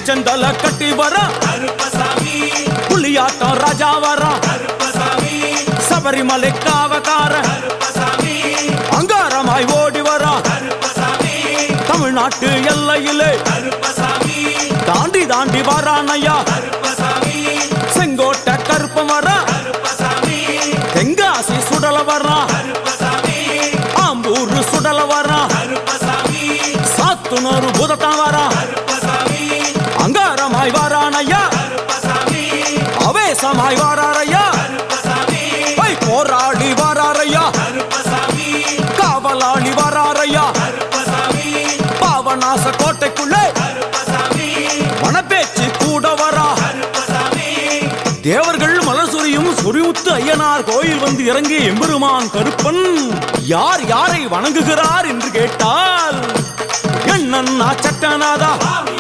பூச்சந்தல கட்டி வர புலியாட்டம் ராஜா வர சபரிமலை காவகார அங்காரமாய் ஓடி வர தமிழ்நாட்டு எல்லையிலே தாண்டி தாண்டி வரானையா செங்கோட்டை கருப்பம் வர தெங்காசி சுடல வர ஆம்பூர் சுடல வர சாத்துனூர் புதத்தான் வர அங்காரமாய் வரானையா அவேசமாய் வராரையா போராடி வராரையா காவலாளி வராரையா பாவநாச கோட்டைக்குள்ளே மனப்பேச்சு கூட வரா தேவர்கள் மலர் சொரியும் சொரிமுத்து ஐயனார் கோயில் வந்து இறங்கிய எம்பெருமான் கருப்பன் யார் யாரை வணங்குகிறார் என்று கேட்டால் என்னன்னா சட்டநாதா